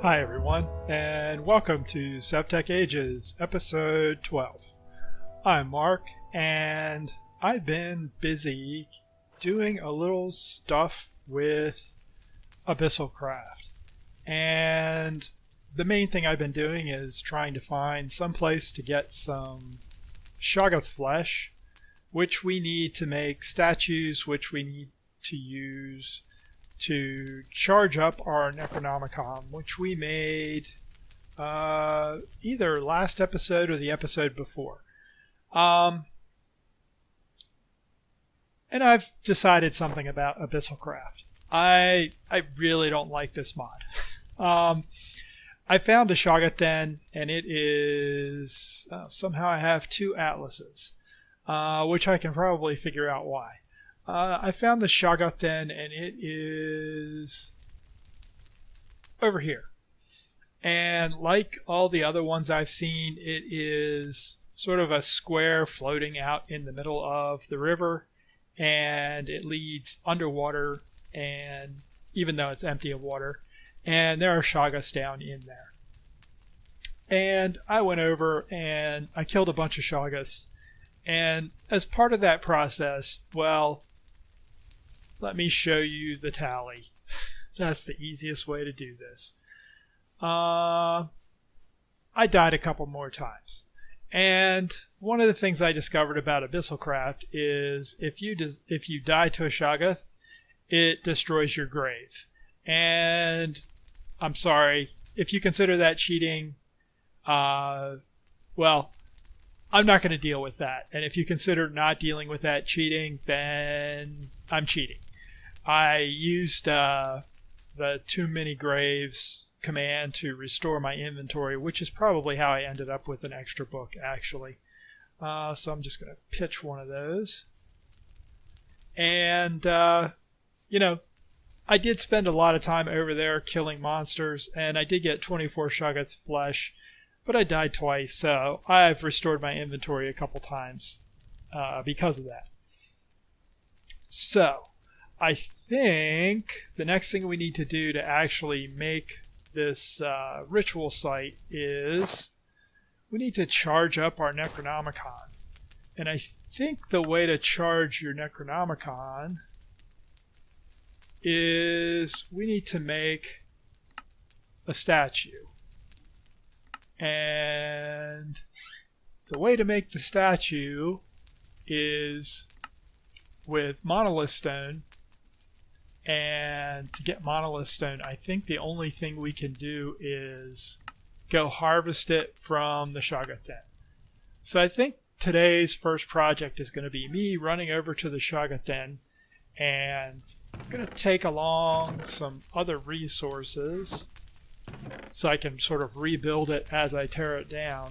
Hi everyone, and welcome to SevTech Ages, episode 12. I'm Mark, and I've been busy doing a little stuff with AbyssalCraft. And the main thing I've been doing is trying to find some place to get some Shoggoth flesh, which we need to make statues, which we need to use to charge up our Necronomicon, which we made either last episode or the episode before. And I've decided something about AbyssalCraft. I really don't like this mod. I found a Shoggoth Den, and it is... somehow I have two atlases, which I can probably figure out why. I found the Shoggoth Den, and it is over here. And like all the other ones I've seen, it is sort of a square floating out in the middle of the river, and it leads underwater, and even though it's empty of water, and there are Shoggoths down in there. And I went over and I killed a bunch of Shoggoths, and as part of that process, well, let me show you the tally. That's the easiest way to do this. I died a couple more times. And one of the things I discovered about AbyssalCraft is if you die to a Shoggoth, it destroys your grave. And I'm sorry, if you consider that cheating, well, I'm not going to deal with that. And if you consider not dealing with that cheating, then I'm cheating. I used the Too Many Graves command to restore my inventory, which is probably how I ended up with an extra book, actually. So I'm just going to pitch one of those. And, I did spend a lot of time over there killing monsters, and I did get 24 Shoggoth flesh, but I died twice, so I've restored my inventory a couple times because of that. So, I think the next thing we need to do to actually make this ritual site is we need to charge up our Necronomicon. And I think the way to charge your Necronomicon is we need to make a statue. And the way to make the statue is with monolith stone. And to get monolith stone, I think the only thing we can do is go harvest it from the Shoggoth Den. So I think today's first project is going to be me running over to the Shoggoth Den, and I'm going to take along some other resources so I can sort of rebuild it as I tear it down.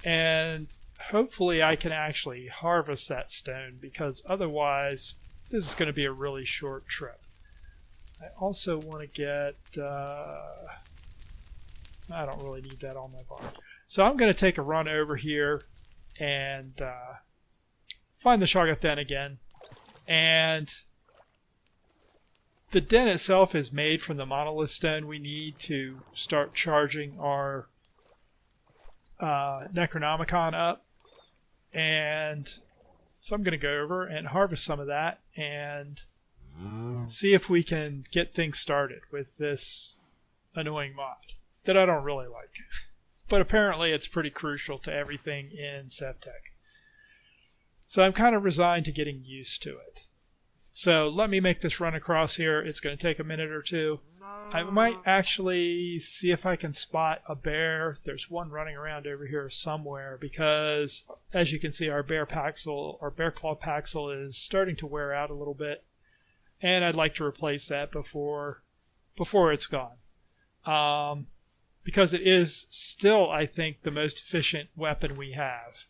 And hopefully I can actually harvest that stone, because otherwise this is going to be a really short trip. I also want to get... I don't really need that on my bar. So I'm going to take a run over here and find the Shoggoth Den again. And the den itself is made from the monolith stone we need to start charging our Necronomicon up. And so I'm going to go over and harvest some of that and see if we can get things started with this annoying mod that I don't really like. But apparently it's pretty crucial to everything in SevTech. So I'm kind of resigned to getting used to it. So let me make this run across here. It's going to take a minute or two. I might actually see if I can spot a bear. There's one running around over here somewhere, because as you can see, our bear claw Paxel is starting to wear out a little bit. And I'd like to replace that before it's gone. Because it is still, I think, the most efficient weapon we have.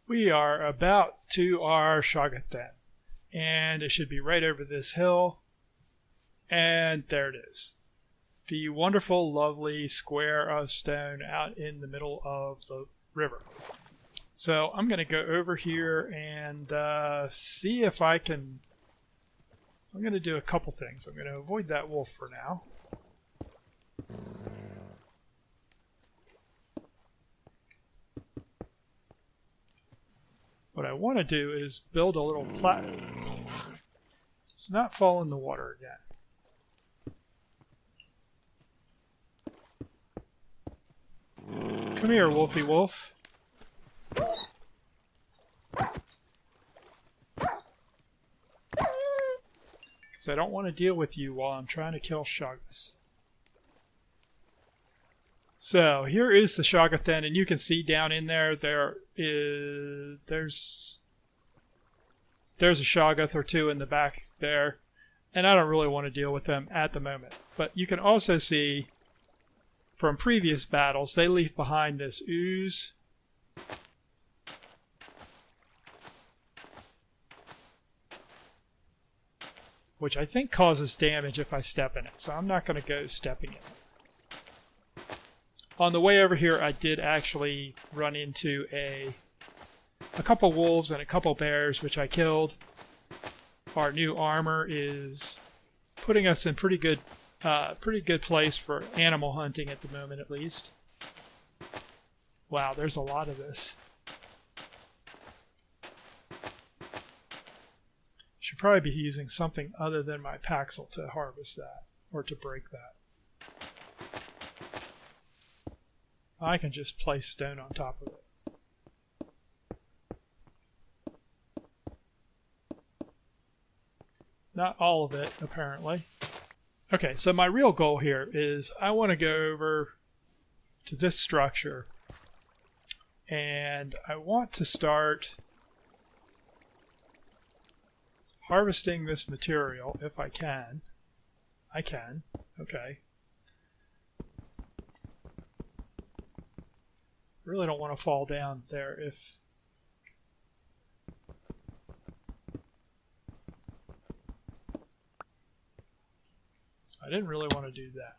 We are about to our Shoggoth Den. And it should be right over this hill. And there it is. The wonderful, lovely square of stone out in the middle of the river. So I'm going to go over here and see if I can... I'm going to do a couple things. I'm going to avoid that wolf for now. What I want to do is build a little platform. Let's not fall in the water again. Come here, Wolfie Wolf. Because I don't want to deal with you while I'm trying to kill Shoggoths. So here is the Shoggoth den, and you can see down in there, there's a Shoggoth or two in the back there, and I don't really want to deal with them at the moment. But you can also see from previous battles, they leave behind this ooze. Which I think causes damage if I step in it, so I'm not going to go stepping in it. On the way over here, I did actually run into a couple wolves and a couple bears, which I killed. Our new armor is putting us in pretty good place for animal hunting at the moment, at least. Wow, there's a lot of this. Should probably be using something other than my Madpixel to harvest that, or to break that. I can just place stone on top of it. Not all of it, apparently. Okay, so my real goal here is I want to go over to this structure, and I want to start harvesting this material if I can. I can. Okay. Really don't want to fall down there if... I didn't really want to do that.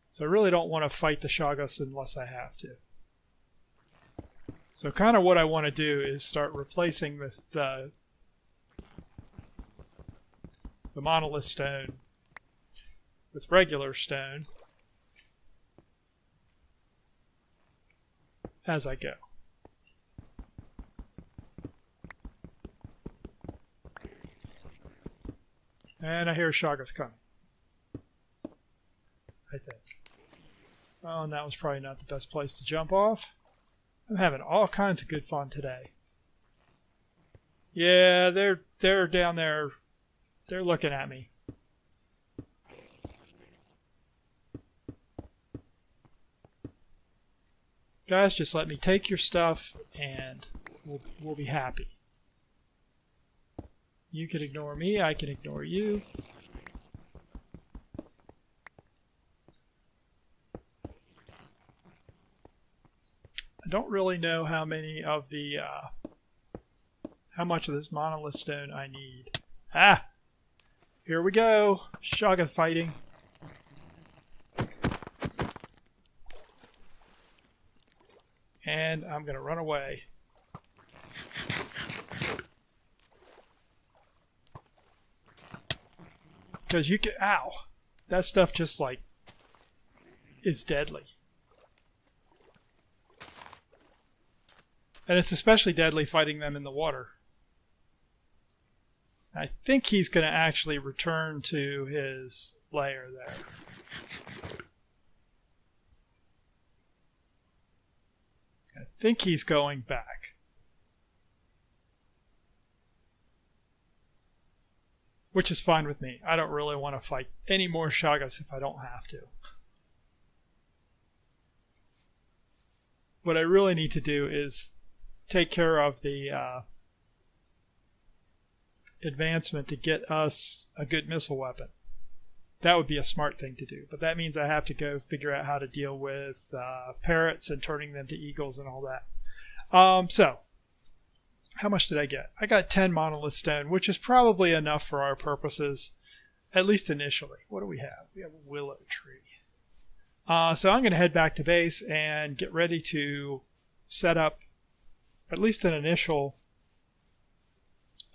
So I really don't want to fight the Shoggoths unless I have to. So kind of what I want to do is start replacing the monolith stone with regular stone as I go. And I hear a Shoggoth coming. I think. Oh, and that was probably not the best place to jump off. I'm having all kinds of good fun today. Yeah, they're down there. They're looking at me. Guys, just let me take your stuff and we'll be happy. You can ignore me, I can ignore you. I don't really know how many of the how much of this monolith stone I need. Ah! Here we go. Shoggoth fighting. And I'm going to run away. Because you can... Ow! That stuff just, like, is deadly. And it's especially deadly fighting them in the water. I think he's going to actually return to his lair there. I think he's going back. Which is fine with me. I don't really want to fight any more Shoggoths if I don't have to. What I really need to do is take care of the advancement to get us a good missile weapon. That would be a smart thing to do. But that means I have to go figure out how to deal with parrots and turning them to eagles and all that. So, how much did I get? I got 10 monolith stone, which is probably enough for our purposes, at least initially. What do we have? We have a willow tree. So I'm going to head back to base and get ready to set up at least an initial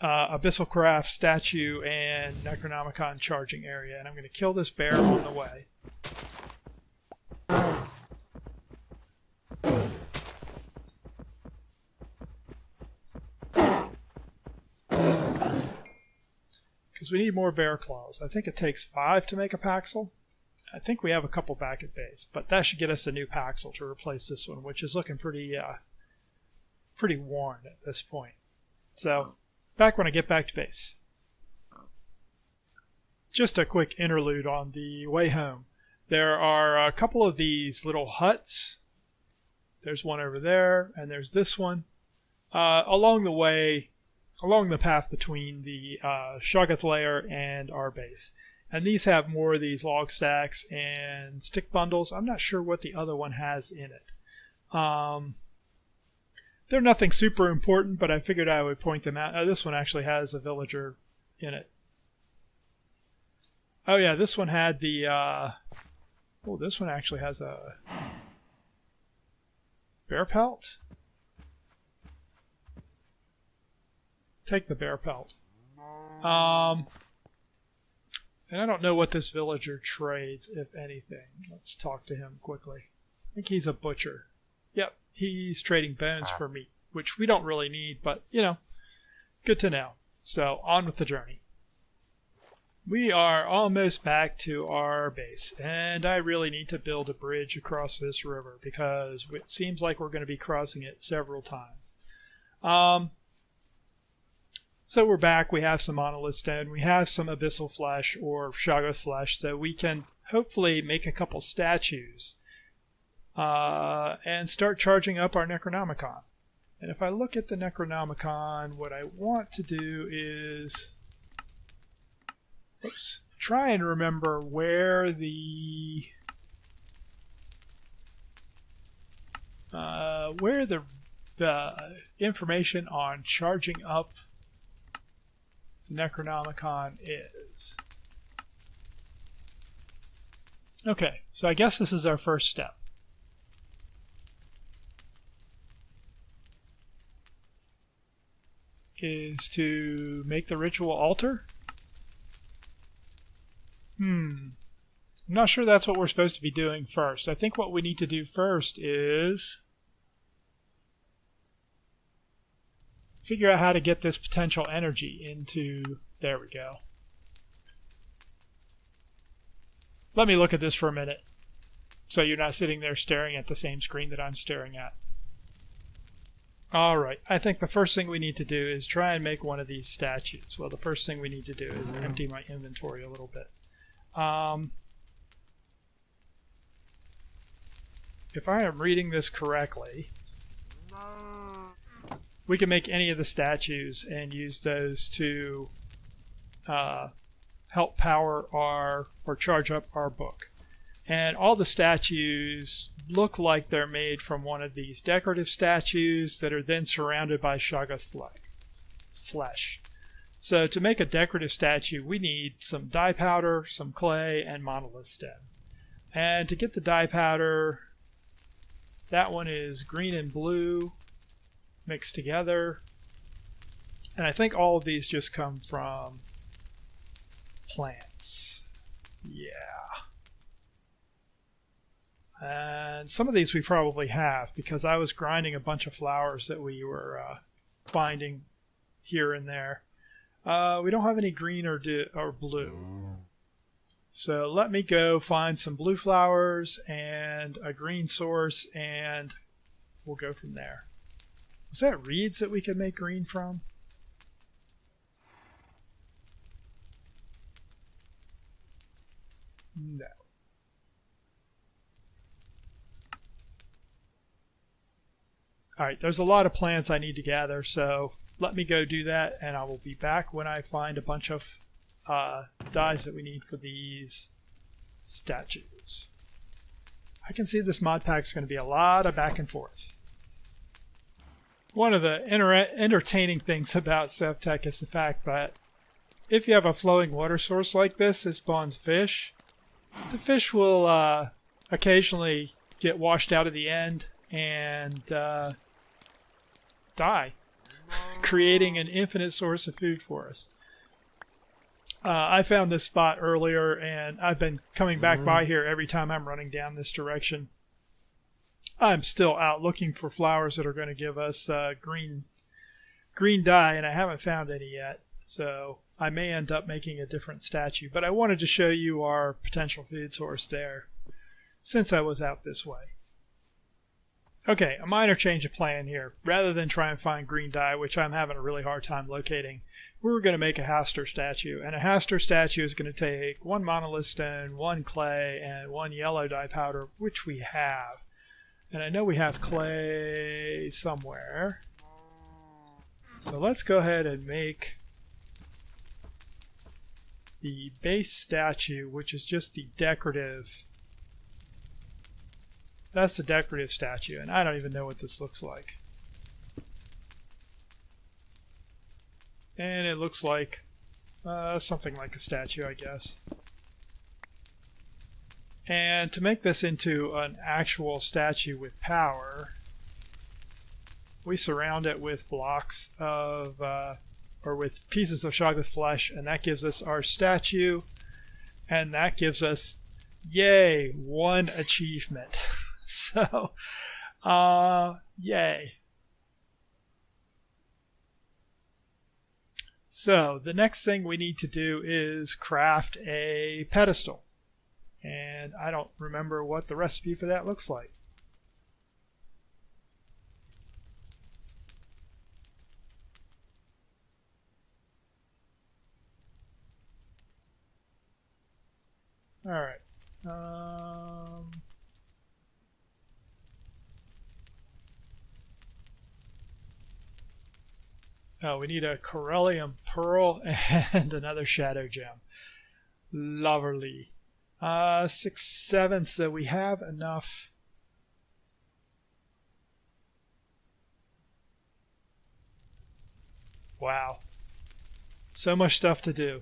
AbyssalCraft statue and Necronomicon charging area. And I'm going to kill this bear on the way. because we need more bear claws. I think it takes 5 to make a Paxel. I think we have a couple back at base, but that should get us a new Paxel to replace this one, which is looking pretty worn at this point. So, back when I get back to base. Just a quick interlude on the way home. There are a couple of these little huts. There's one over there, and there's this one. Along the way, along the path between the Shoggoth layer and our base. And these have more of these log stacks and stick bundles. I'm not sure what the other one has in it. They're nothing super important, but I figured I would point them out. This one actually has a villager in it. Oh yeah, this one had the... this one actually has a bear pelt. Take the bear pelt. And I don't know what this villager trades, if anything. Let's talk to him quickly. I think he's a butcher. Yep, he's trading bones for meat, which we don't really need, but, good to know. So, on with the journey. We are almost back to our base, and I really need to build a bridge across this river, because it seems like we're going to be crossing it several times. So we're back, we have some monolith stone, we have some abyssal flesh or Shoggoth flesh, so we can hopefully make a couple statues and start charging up our Necronomicon. And if I look at the Necronomicon, what I want to do is try and remember where the information on charging up Necronomicon is. Okay, so I guess this is our first step. Is to make the ritual altar? I'm not sure that's what we're supposed to be doing first. I think what we need to do first is figure out how to get this potential energy into... There we go. Let me look at this for a minute, so you're not sitting there staring at the same screen that I'm staring at. Alright, I think the first thing we need to do is try and make one of these statues. Well, the first thing we need to do is empty my inventory a little bit. If I am reading this correctly, we can make any of the statues and use those to help power our, or charge up our book. And all the statues look like they're made from one of these decorative statues that are then surrounded by Shoggoth flesh. So to make a decorative statue, we need some dye powder, some clay, and monolith stone. And to get the dye powder, that one is green and blue mixed together. And I think all of these just come from plants. Yeah. And some of these we probably have, because I was grinding a bunch of flowers that we were finding here and there. We don't have any green or blue. So let me go find some blue flowers and a green source, and we'll go from there. Was that reeds that we could make green from? No. Alright, there's a lot of plants I need to gather, so let me go do that, and I will be back when I find a bunch of dyes that we need for these statues. I can see this mod pack is going to be a lot of back and forth. One of the entertaining things about SevTech is the fact that if you have a flowing water source like this, it spawns fish. The fish will occasionally get washed out at the end and die, creating an infinite source of food for us. I found this spot earlier, and I've been coming back by here every time I'm running down this direction. I'm still out looking for flowers that are going to give us green dye, and I haven't found any yet. So I may end up making a different statue, but I wanted to show you our potential food source there since I was out this way. Okay, a minor change of plan here. Rather than try and find green dye, which I'm having a really hard time locating, we're going to make a Hastur statue. And a Hastur statue is going to take 1 monolith stone, 1 clay, and 1 yellow dye powder, which we have. And I know we have clay somewhere. So let's go ahead and make the base statue, which is just the decorative. That's the decorative statue, and I don't even know what this looks like. And it looks like something like a statue, I guess. And to make this into an actual statue with power, we surround it with blocks of, or with pieces of shoggoth flesh, and that gives us our statue, and that gives us, yay, 1 achievement. So, yay. So, the next thing we need to do is craft a pedestal. And I don't remember what the recipe for that looks like. All right. Oh, we need a Corellium pearl and another shadow gem. Lovely. 6, 7, so we have enough. Wow. So much stuff to do.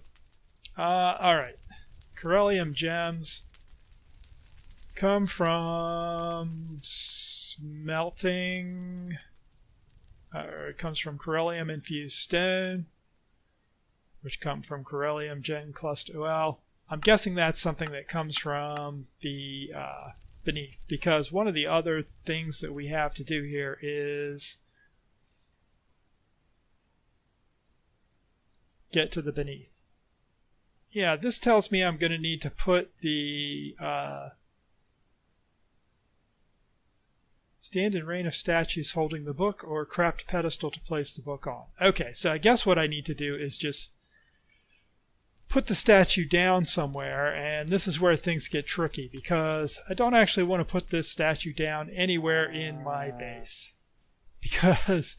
Alright. Corellium gems come from smelting. It comes from Corellium infused stone, which come from Corellium gem cluster. Well, I'm guessing that's something that comes from the beneath, because one of the other things that we have to do here is get to the beneath. Yeah, this tells me I'm going to need to put the stand in rain of statues holding the book or craft pedestal to place the book on. Okay, so I guess what I need to do is just put the statue down somewhere, and this is where things get tricky because I don't actually want to put this statue down anywhere in my base, because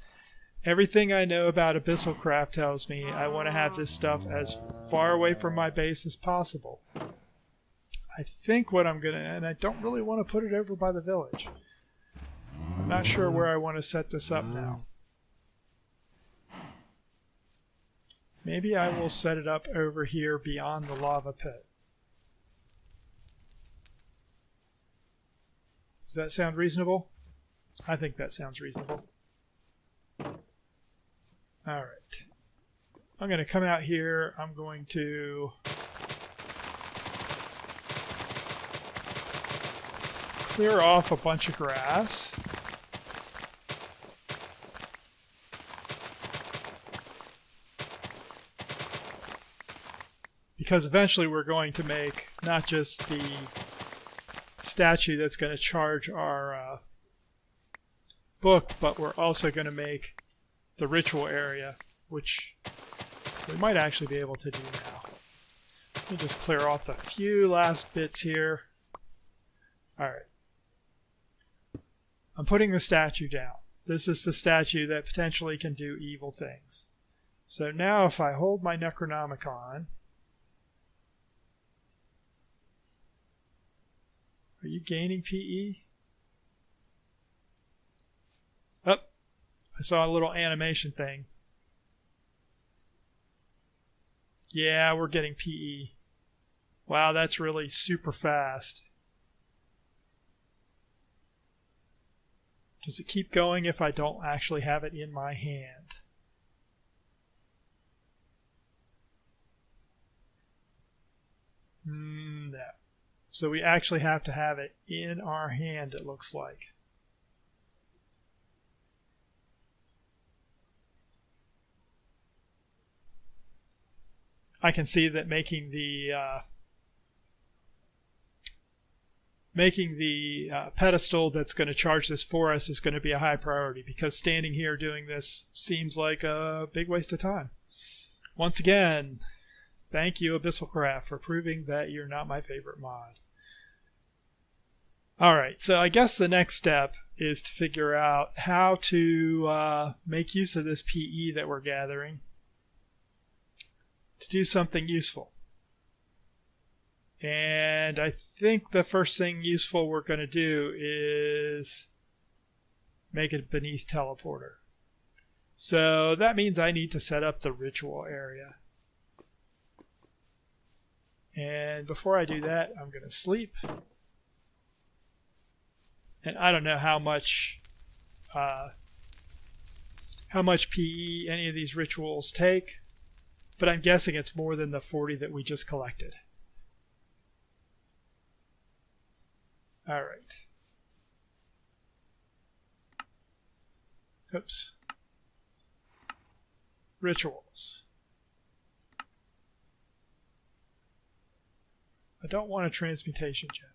everything I know about AbyssalCraft tells me I want to have this stuff as far away from my base as possible. I think what I'm going to, and I don't really want to put it over by the village. I'm not sure where I want to set this up now. Maybe I will set it up over here beyond the lava pit. Does that sound reasonable? I think that sounds reasonable. Alright. I'm going to come out here. I'm going to clear off a bunch of grass. Because eventually we're going to make not just the statue that's going to charge our book, but we're also going to make the ritual area, which we might actually be able to do now. Let me just clear off the few last bits here. Alright. I'm putting the statue down. This is the statue that potentially can do evil things. So now if I hold my Necronomicon, are you gaining PE? Oh, I saw a little animation thing. Yeah, we're getting PE. Wow, that's really super fast. Does it keep going if I don't actually have it in my hand? No. So we actually have to have it in our hand, it looks like. I can see that making the pedestal that's going to charge this for us is going to be a high priority, because standing here doing this seems like a big waste of time. Once again, thank you, AbyssalCraft, for proving that you're not my favorite mod. Alright, so I guess the next step is to figure out how to make use of this PE that we're gathering to do something useful. And I think the first thing useful we're going to do is make a beneath teleporter. So that means I need to set up the ritual area. And before I do that, I'm going to sleep. And I don't know how much PE any of these rituals take, but I'm guessing it's more than the 40 that we just collected. All right. Oops. Rituals. I don't want a transmutation gem.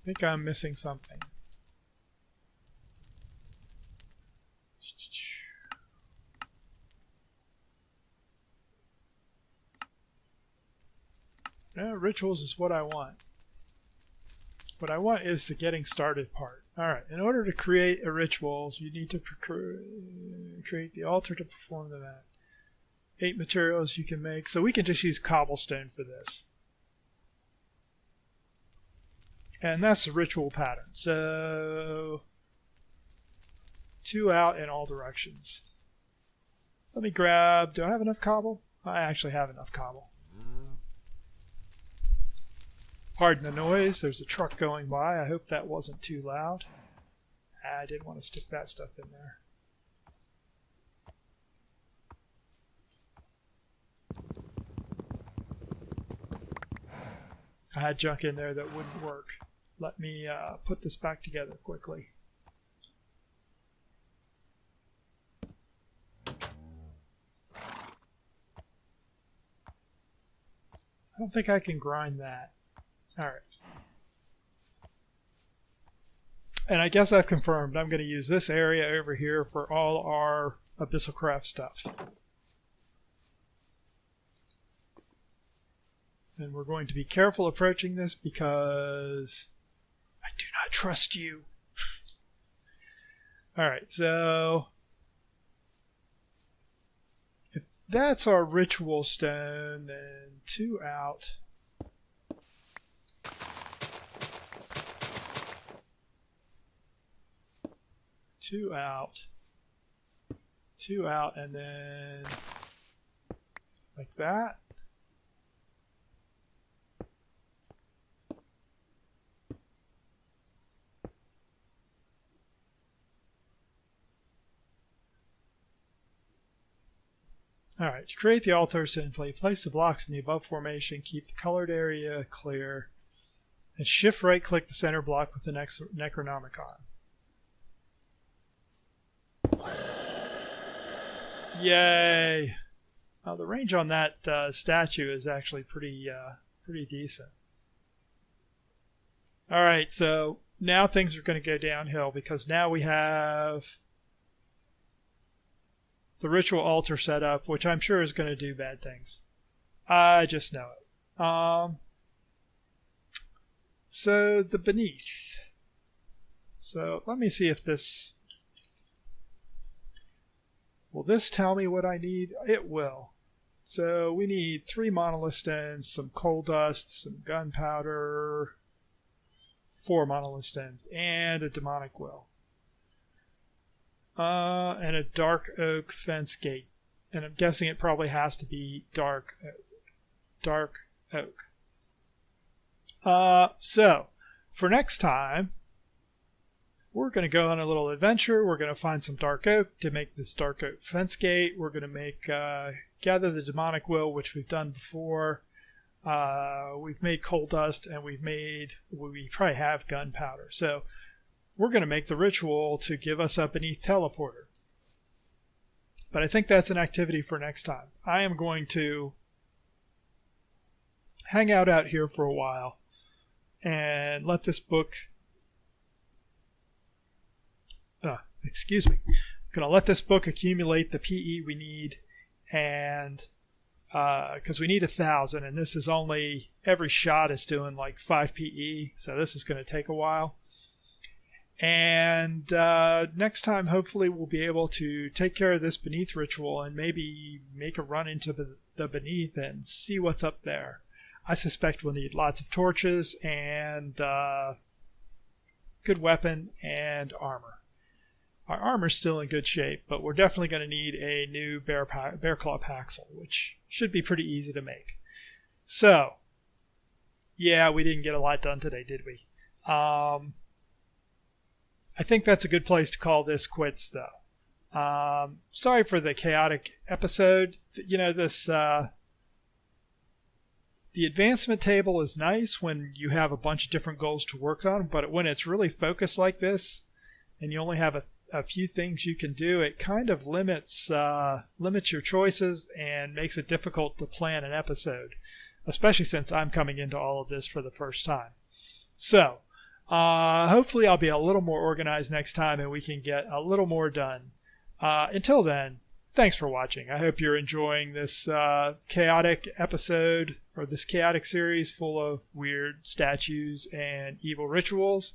I think I'm missing something. No, rituals is what I want. What I want is the getting started part. Alright, in order to create a rituals, you need to create the altar to perform the act. 8 materials you can make, so we can just use cobblestone for this. And that's the ritual pattern. So 2 out in all directions. Let me grab, do I have enough cobble? I actually have enough cobble. Pardon the noise, there's a truck going by. I hope that wasn't too loud. I didn't want to stick that stuff in there. I had junk in there that wouldn't work. Let me put this back together quickly. I don't think I can grind that. Alright. And I guess I've confirmed I'm going to use this area over here for all our AbyssalCraft stuff. And we're going to be careful approaching this because I do not trust you. Alright, so if that's our ritual stone, then 2 out. Two out, 2 out, and then like that. Alright, to create the altar simply place the blocks in the above formation, keep the colored area clear, and shift right click the center block with the Necronomicon. Yay! The range on that statue is actually pretty decent. Alright, so now things are going to go downhill because now we have the ritual altar set up, which I'm sure is going to do bad things. I just know it. So the beneath. So let me see if this... Will this tell me what I need? It will. So we need 3 monolith stones, some coal dust, some gunpowder, 4 monolith stones, and a demonic will. And a dark oak fence gate. And I'm guessing it probably has to be dark oak. So, for next time, we're going to go on a little adventure. We're going to find some dark oak to make this dark oak fence gate. We're going to make gather the demonic will, which we've done before. We've made coal dust, and we probably have gunpowder. So we're going to make the ritual to give us a beneath teleporter. But I think that's an activity for next time. I am going to hang out here for a while and let this book... excuse me. I'm going to let this book accumulate the PE we need, and because we need 1,000, and this is only, every shot is doing like 5 PE, so this is going to take a while. And next time, hopefully, we'll be able to take care of this beneath ritual and maybe make a run into the beneath and see what's up there. I suspect we'll need lots of torches and good weapon and armor. Our armor's still in good shape, but we're definitely going to need a new bear claw paxel, which should be pretty easy to make. So, yeah, we didn't get a lot done today, did we? I think that's a good place to call this quits, though. Sorry for the chaotic episode. You know, the advancement table is nice when you have a bunch of different goals to work on, but when it's really focused like this, and you only have a few things you can do, it kind of limits your choices and makes it difficult to plan an episode, especially since I'm coming into all of this for the first time. So, hopefully I'll be a little more organized next time and we can get a little more done. Until then, thanks for watching. I hope you're enjoying this chaotic episode, or this chaotic series full of weird statues and evil rituals.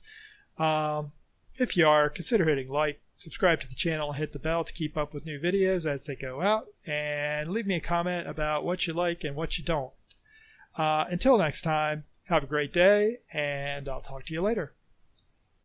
If you are, consider hitting like, subscribe to the channel, and hit the bell to keep up with new videos as they go out, and leave me a comment about what you like and what you don't. Until next time, have a great day, and I'll talk to you later.